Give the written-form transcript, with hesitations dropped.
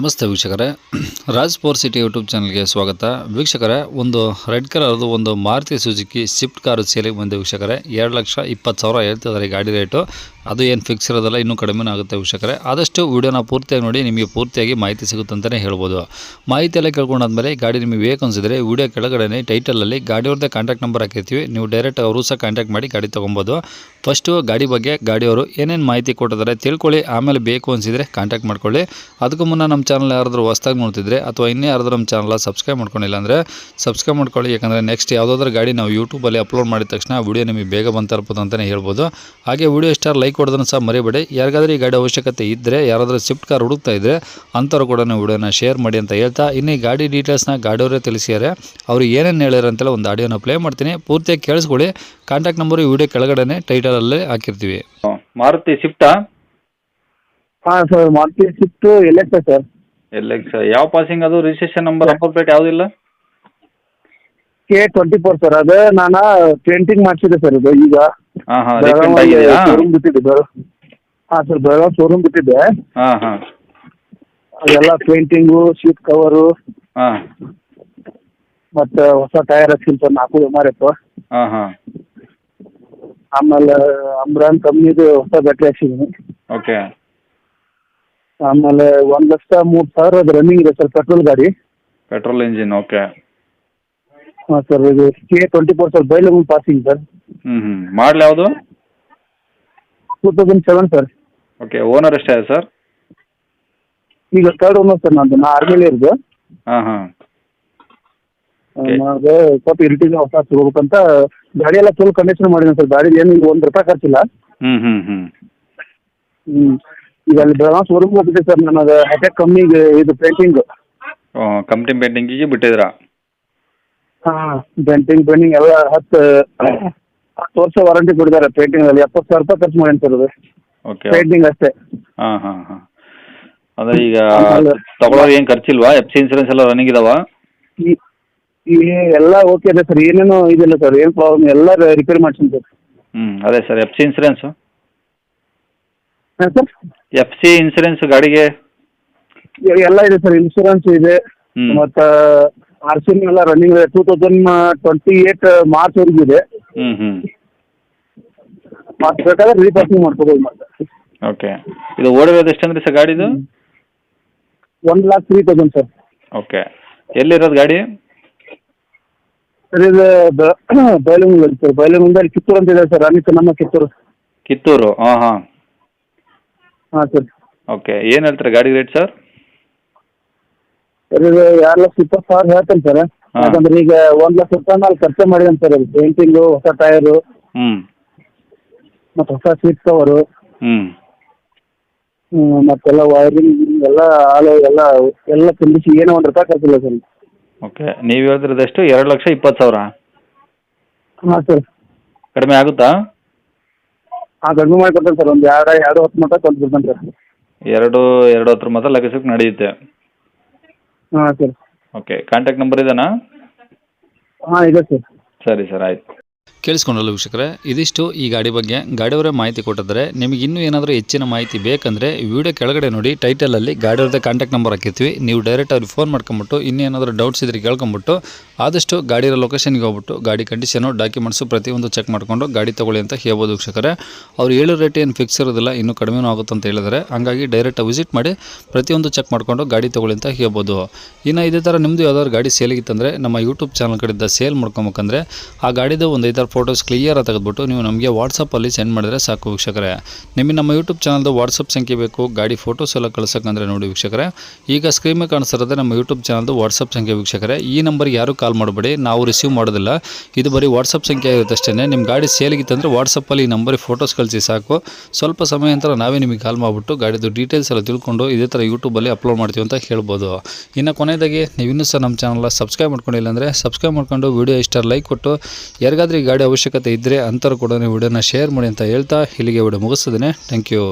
ನಮಸ್ತೆ ವೀಕ್ಷಕರೇ, Raj four city YouTube ಚಾನಲ್ಗೆ ಸ್ವಾಗತ. ವೀಕ್ಷಕರೇ, ಒಂದು ರೆಡ್ ಕಲರ್ದು ಒಂದು ಮಾರುತಿ ಸುಜುಕಿ ಸ್ವಿಫ್ಟ್ ಕಾರು ಸೇಲಿಗೆ ಬಂದೆ ವೀಕ್ಷಕರೇ. 2,20,000 ಹೇಳ್ತಿದ್ದಾರೆ ಗಾಡಿ ರೇಟು. ಅದು ಏನು ಫಿಕ್ಸ್ ಇರೋದಲ್ಲ, ಇನ್ನೂ ಕಡಿಮೆ ಆಗುತ್ತೆ ವೀಕ್ಷಕರೇ. ಆದಷ್ಟು ವೀಡಿಯೋನ ಪೂರ್ತಿಯಾಗಿ ನೋಡಿ, ನಿಮಗೆ ಪೂರ್ತಿಯಾಗಿ ಮಾಹಿತಿ ಸಿಗುತ್ತೆ ಅಂತಲೇ ಹೇಳ್ಬೋದು. ಮಾಹಿತಿ ಎಲ್ಲ ಕೇಳ್ಕೊಂಡಾದ್ಮೇಲೆ ಗಾಡಿ ನಿಮಗೆ ಬೇಕು ಅನಿಸಿದರೆ ವೀಡಿಯೋ ಕೆಳಗಡೆ ಟೈಟಲಲ್ಲಿ ಗಾಡಿಯವ್ರದ್ದೇ ಕಾಂಟ್ಯಾಕ್ಟ್ ನಂಬರ್ ಹಾಕಿರ್ತೀವಿ. ನೀವು ಡೈರೆಕ್ಟ್ ಅವರು ಸಹ ಕಾಂಟ್ಯಾಕ್ಟ್ ಮಾಡಿ ಗಾಡಿ ತೊಗೊಬೋದು. ಫಸ್ಟು ಗಾಡಿ ಬಗ್ಗೆ ಗಾಡಿಯವರು ಏನೇನು ಮಾಹಿತಿ ಕೊಟ್ಟಿದ್ದಾರೆ ತಿಳ್ಕೊಳ್ಳಿ, ಆಮೇಲೆ ಬೇಕು ಅನಿಸಿದರೆ ಕಾಂಟ್ಯಾಕ್ಟ್ ಮಾಡ್ಕೊಳ್ಳಿ. ಅದಕ್ಕೂ ಮುನ್ನ ನಮ್ಮ ಚಾನಲ್ ಯಾರಾದರೂ ಹೊಸ್ದಾಗಿ ನೋಡ್ತಿದ್ರೆ ಅಥವಾ ಇನ್ನೇ ಯಾರಾದರೂ ನಮ್ಮ ಚಾನಲ್ ಸಬ್ಸ್ಕ್ರೈಬ್ ಮಾಡ್ಕೊಂಡಿಲ್ಲ ಅಂದರೆ ಸಬ್ಸ್ಕ್ರೈಬ್ ಮಾಡ್ಕೊಳ್ಳಿ. ಯಾಕಂದರೆ ನೆಕ್ಸ್ಟ್ ಯಾವುದಾದ್ರೂ ಗಾಡಿ ನಾವು ಯೂಟ್ಯೂಬಲ್ಲಿ ಅಪ್ಲೋಡ್ ಮಾಡಿದ ತಕ್ಷಣ ವಿಡಿಯೋ ನಿಮಗೆ ಬೇಗ ಬಂತರ್ಬೋದು ಅಂತಲೇ ಹೇಳ್ಬೋದು. ಹಾಗೆ ವಿಡಿಯೋ ಇಷ್ಟ ಲೈಕ್ ಕೊಡೋದನ್ನು ಸಹ ಮರಿಬೇಡಿ. ಯಾರಿಗಾದ್ರೂ ಈ ಗಾಡಿ ಅವಶ್ಯಕತೆ ಇದ್ದರೆ, ಯಾರಾದರೂ ಸ್ವಿಫ್ಟ್ ಕಾರ್ ಹುಡುಕ್ತಾ ಇದ್ದರೆ ಅಂಥವ್ರು ಕೂಡ ವಿಡಿಯೋನ ಶೇರ್ ಮಾಡಿ ಅಂತ ಹೇಳ್ತಾ, ಇನ್ನು ಈ ಗಾಡಿ ಡೀಟೇಲ್ಸ್ನ ಗಾಡಿಯವರೇ ತಿಳಿಸಿದ್ದಾರೆ. ಅವರು ಏನೇನು ಹೇಳ್ಯಾರ ಅಂತೆಲ್ಲ ಒಂದು ಆಡಿಯೋನ ಪ್ಲೇ ಮಾಡ್ತೀನಿ, ಪೂರ್ತಿಯಾಗಿ ಕೇಳಿಸ್ಕೊಳ್ಳಿ. ಕಾಂಟ್ಯಾಕ್ಟ್ ನಂಬರು ವಿಡಿಯೋ ಕೆಳಗಡೆ ಟೈಟಲಲ್ಲೇ ಹಾಕಿರ್ತೀವಿ. ಮಾರುತಿ ಸ್ವಿಫ್ಟಾ? ಹಾಂ sir, Maruti Swift LX sir. LX ಯಾವ ಪಾಸಿಂಗ್? ಅದು ರಿಜಿಸ್ಟ್ರೇಷನ್ ನಂಬರ್ ನಂಬರ್ ಪ್ಲೇಟ್ ಯಾವುದಿಲ್ಲ? K24 sir. ಅದು ನಾನು ಪೇಂಟಿಂಗ್ ಮಾಡಿಸಿದೆ ಸರ್. ಇದು ಈಗ ಹಾಂ ಹಾಂ ರೀಪೇಂಟ್ ಆಗಿದೆಯಾ? ಶೋರೂಮ್ ಬಿಟ್ಟಿದ್ದೆ. ಹಾಂ ಸರ್, ಬೆಳಗಾವಿ ಶೋರೂಮ್ ಬಿಟ್ಟಿದ್ದೆ. ಹಾಂ ಹಾಂ ಅದೆಲ್ಲ ಪೇಂಟಿಂಗು, ಶೀಟ್ ಕವರು ಹಾಂ ಮತ್ತು ಹೊಸ ಟೈರ್ ಹಾಕ್ಸಿನಿ ಸರ್, 4 MRF. ಹಾಂ ಹಾಂ ಆಮೇಲೆ ಅಂಬ್ರಾನ್ ಕಂಪ್ನಿದು ಹೊಸ ಬ್ಯಾಟ್ರಿ ಹಾಕ್ಸಿದ್ದೀನಿ. ಓಕೆ. ಆಮೇಲೆ 1,03,000 ಅದು ರನ್ನಿಂಗ್ ಇದೆ ಸರ್, ಪೆಟ್ರೋಲ್ ಗಾಡಿ. Petrol engine. ಓಕೆ. ಹಾಂ ಸರ್, ಇದು K24 sir, Bailhongal passing sir. Model ಯಾವುದು? 2007 ಸರ್. ಓಕೆ. ಓನರ್ ಎಷ್ಟೇ ಸರ್? ಈಗ 3rd ಓನರ್ ಸರ್. ನಾನು ಆರ್ಮಿಲಿ ಇರೋದು. ಹಾಂ ಹಾಂ ನನಗೆ ಸ್ವಲ್ಪ ಇರಿಟಿಗೆ ಹೊಸ ತಗೋಬೇಕಂತ ಗಾಡಿ ಎಲ್ಲ ಫುಲ್ ಕಂಡೀಷನ್ ಮಾಡಿದ್ದೀನಿ ಸರ್. ಗಾಡಿ ಏನು ಈಗ ₹1 ಖರ್ಚಿಲ್ಲ. ಈಗ ಅಲ್ಲಿ ಬೆಳಗಾವಿ ಶೋರೂಮ್ ಹೋಗ್ಬಿಟ್ಟೆ ಸರ್. ನನಗೆ ಹ್ಯಾಟೆಕ್ ಕಂಪ್ನಿಗೆ ಇದು ಪೇಂಟಿಂಗ್. ಕಂಪ್ನಿ ಪೇಂಟಿಂಗಿಗೆ ಬಿಟ್ಟಿದ್ದೀರಾ? ಹಾಂ, ಪೇಂಟಿಂಗ್ ಎಲ್ಲ 10 ವರ್ಷ ವಾರಂಟಿ ಕೊಟ್ಟಿದ್ದಾರೆ ಪೇಂಟಿಂಗಲ್ಲಿ. ₹70,000 ಖರ್ಚು ಮಾಡೀನಿ ಸರ್. ಅದು ಓಕೆ. ಪೇಂಟಿಂಗ್ ಅಷ್ಟೇ. ಹಾಂ ಹಾಂ ಹಾಂ ಅಂದರೆ ಈಗ ತಗೊಳ್ಳೋದು ಏನು ಖರ್ಚಿಲ್ವಾ? FC ಇನ್ಸೂರೆನ್ಸ್ ಎಲ್ಲ ರನ್ನಿಂಗ್ ಇದಾವಾ? ಈ ಎಲ್ಲ ಓಕೆ ಇದೆ ಸರ್, ಏನೇನು ಇದಿಲ್ಲ ಸರ್, ಏನು ಪ್ರಾಬ್ಲಮ್, ಎಲ್ಲ ರಿಪೇರಿ ಮಾಡ್ತೀನಿ ಸರ್. ಅದೇ ಸರ್, FC ಇನ್ಸೂರೆನ್ಸು? ಹಾಂ ಸರ್, FC ಇನ್ಸೂರೆನ್ಸ್ ಗಾಡಿಗೆ ಎಲ್ಲ ಇದೆ ಸರ್. ಇನ್ಶೂರೆನ್ಸ್ ಇದೆ ಮತ್ತು RC ಎಲ್ಲ ರನ್ನಿಂಗ್ ಇದೆ. 2028 ಮಾರ್ಚ್ವರೆಗೂ ಇದೆ. ಮತ್ತೆ ಬೇಕಾದ್ರೆ ರೀಪಾಸಿಂಗ್ ಮಾಡ್ಕೋಬೋದು. ಮತ್ತೆ ಓಕೆ. ಇದು ಓಡಿರೋದು ಎಷ್ಟಂದ್ರೆ ಸರ್ ಗಾಡಿದು? 1,03,000 ಸರ್. ಓಕೆ. ಎಲ್ಲಿರೋದು ಗಾಡಿ? ಸರ್, ಇದು ಬೈಲಹೊಂಗಲ ಸರ್. ಬೈಲಹೊಂಗಲದಲ್ಲಿ ಕಿತ್ತೂರು ಅಂತ ಇದೆ ಸರ್, ರಾಣಿ ಚೆನ್ನಮ್ಮ ಕಿತ್ತೂರು. ಕಿತ್ತೂರು. ಹಾಂ ಹಾಂ ಹಾಂ ಸರ್. ಓಕೆ. ಏನು ಹೇಳ್ತಾರೆ ಗಾಡಿ ರೇಟ್ ಸರ್? ಸರ್, ಇದು 2,20,000 ಹೇಳ್ತೇನೆ ಸರ್. ಯಾಕಂದ್ರೆ ಈಗ ₹1,20,000 ಖರ್ಚು ಮಾಡಿದ್ದೇನೆ ಸರ್. ಅದು ಪೇಂಟಿಂಗು, ಹೊಸ ಟೈರು ಮತ್ತು ಹೊಸ ಸೀಟ್ ಕವರು ಮತ್ತೆಲ್ಲ ವೈರಿಂಗ್ ಎಲ್ಲ ಎಲ್ಲ ಕಂಡೀಷನ್ ಏನೋ ₹1 ಖರ್ಚಿಲ್ಲ ಸರ್. ಓಕೆ. ನೀವು ಹೇಳಿದ್ರದ್ದು ಎಷ್ಟು? 2,20,000? ಹಾಂ ಸರ್. ಕಡಿಮೆ ಆಗುತ್ತಾ? ಹಾಂ, ಕಡಿಮೆ ಮಾಡಿಕೊಡ್ತೇನೆ ಸರ್. ಒಂದು 2,10 ಮಟ್ಟ ಕೊಟ್ಬಿಡ್ತೇನೆ ಸರ್. 2,10 ಮಟ್ಟ ಲಗಿಸೋಕೆ ನಡೆಯುತ್ತೆ? ಹಾಂ ಸರ್. ಓಕೆ. ಕಾಂಟ್ಯಾಕ್ಟ್ ನಂಬರ್ ಇದೆನಾ? ಹಾಂ, ಇದೆ ಸರ್. ಸರಿ ಸರ್, ಆಯ್ತು. ಕೇಳಿಸ್ಕೊಂಡಲ್ಲ ವೀಕ್ಷಕರೇ, ಇದಿಷ್ಟು ಈ ಗಾಡಿ ಬಗ್ಗೆ ಗಾಡಿಯವರೇ ಮಾಹಿತಿ ಕೊಟ್ಟಿದ್ದಾರೆ. ನಿಮಗೆ ಇನ್ನೂ ಏನಾದರೂ ಹೆಚ್ಚಿನ ಮಾಹಿತಿ ಬೇಕಂದರೆ ವಿಡಿಯೋ ಕೆಳಗಡೆ ನೋಡಿ, ಟೈಟಲಲ್ಲಿ ಗಾಡಿಯವ್ರದ್ದೇ ಕಾಂಟ್ಯಾಕ್ಟ್ ನಂಬರ್ ಹಾಕಿರ್ತೀವಿ. ನೀವು ಡೈರೆಕ್ಟ್ ಅವ್ರಿಗೆ ಫೋನ್ ಮಾಡ್ಕೊಂಬಿಟ್ಟು ಇನ್ನೇನಾದರೂ ಡೌಟ್ಸ್ ಇದ್ರೆ ಕೇಳ್ಕೊಂಬಿಟ್ಟು ಆದಷ್ಟು ಗಾಡಿಯ ಲೊಕೇಶನ್ಗೆ ಹೋಗ್ಬಿಟ್ಟು ಗಾಡಿ ಕಂಡೀಷನು, ಡಾಕ್ಯುಮೆಂಟ್ಸು ಪ್ರತಿಯೊಂದು ಚೆಕ್ ಮಾಡಿಕೊಂಡು ಗಾಡಿ ತೊಗೊಳ್ಳಿ ಅಂತ ಹೇಳ್ಬೋದು ವೀಕ್ಷಕರೇ. ಅವ್ರು ಹೇಳೋ ರೇಟ್ ಏನು ಫಿಕ್ಸ್ ಇರೋದಿಲ್ಲ, ಇನ್ನೂ ಕಡಿಮೆನೂ ಆಗುತ್ತೆ ಅಂತ ಹೇಳಿದರೆ. ಹಾಗಾಗಿ ಡೈರೆಕ್ಟ್ ವಿಸಿಟ್ ಮಾಡಿ ಪ್ರತಿಯೊಂದು ಚೆಕ್ ಮಾಡಿಕೊಂಡು ಗಾಡಿ ತೊಗೊಳ್ಳಿ ಅಂತ ಹೇಳ್ಬೋದು. ಇನ್ನು ಇದೇ ಥರ ನಿಮ್ಮದು ಯಾವ್ದಾದ್ರು ಗಾಡಿ ಸೇಲಿಗಿತ್ತಂದರೆ ನಮ್ಮ ಯೂಟ್ಯೂಬ್ ಚಾನಲ್ ಕಡೆಯಿಂದ ಸೇಲ್ ಮಾಡ್ಕೊಬೇಕಂದ್ರೆ ಆ ಗಾಡಿದು ಒಂದು 5-6 ಫೋಟೋಸ್ ಕ್ಲಿಯರಾಗಿ ತೆಗೆದುಬಿಟ್ಟು ನೀವು ನಮಗೆ ವಾಟ್ಸಪ್ಪಲ್ಲಿ ಸೆಂಡ್ ಮಾಡಿದರೆ ಸಾಕು ವೀಕ್ಷಕರೇ. ನಿಮಗೆ ನಮ್ಮ ಯೂಟ್ಯೂಬ್ ಚಾನಲ್ದು ವಾಟ್ಸಪ್ ಸಂಖ್ಯೆ ಬೇಕು, ಗಾಡಿ ಫೋಟೋಸ್ ಎಲ್ಲ ಕಳ್ಸೋಕ್ಕಂದ್ರೆ ನೋಡಿ ವೀಕ್ಷಕರೇ, ಈಗ ಸ್ಕ್ರೀನ್ ಮೇಲೆ ಕಾಣಿಸ್ತಿರೋದೇ ನಮ್ಮ ಯೂಟ್ಯೂಬ್ ಚಾನಲ್ದು ವಾಟ್ಸಪ್ ಸಂಖ್ಯೆ ವೀಕ್ಷಕರೇ. ಈ ನಂಬರ್ಗೆ ಯಾರೂ ಕಾಲ್ ಮಾಡಬೇಡಿ, ನಾವು ರಿಸೀವ್ ಮಾಡೋದಿಲ್ಲ. ಇದು ಬರೀ ವಾಟ್ಸಪ್ ಸಂಖ್ಯೆ ಇರುತ್ತೆ ಅಷ್ಟೇ. ನಿಮ್ಮ ಗಾಡಿ ಸೇಲಿಗಿತ್ತಂದರೆ ವಾಟ್ಸಪ್ಪಲ್ಲಿ ಈ ನಂಬರಿಗೆ ಫೋಟೋಸ್ ಕಳಿಸಿ ಸಾಕು. ಸ್ವಲ್ಪ ಸಮಯ ನಂತರ ನಾವೇ ನಿಮಗೆ ಕಾಲ್ ಮಾಡಿಬಿಟ್ಟು ಗಾಡಿದು ಡೀಟೇಲ್ಸ್ ಎಲ್ಲ ತಿಳ್ಕೊಂಡು ಇದೇ ಥರ ಯೂಟ್ಯೂಬಲ್ಲಿ ಅಪ್ಲೋಡ್ ಮಾಡ್ತೀವಿ ಅಂತ ಹೇಳ್ಬೋದು. ಇನ್ನು ಕೊನೆಯದಾಗಿ ನೀವು ಇನ್ನೂ ಸಹ ನಮ್ಮ ಚಾನಲ್ನ ಸಬ್ಸ್ಕ್ರೈಬ್ ಮಾಡ್ಕೊಂಡಿಲ್ಲ ಅಂದರೆ ಸಬ್ಸ್ಕ್ರೈಬ್ ಮಾಡ್ಕೊಂಡು ವಿಡಿಯೋ ಇಷ್ಟ ಲೈಕ್ ಕೊಟ್ಟು, ಯಾರಿಗಾದ್ರೂ ಈ ಗಾಡಿ ಅವಶ್ಯಕತೆ ಇದ್ದರೆ ಅಂಥವ್ರು ಕೂಡ ವಿಡಿಯೋನ ಶೇರ್ ಮಾಡಿ ಅಂತ ಹೇಳ್ತಾ ಇಲ್ಲಿಗೆ ವಿಡಿಯೋ ಮುಗಿಸ್ತೇನೆ. Thank you.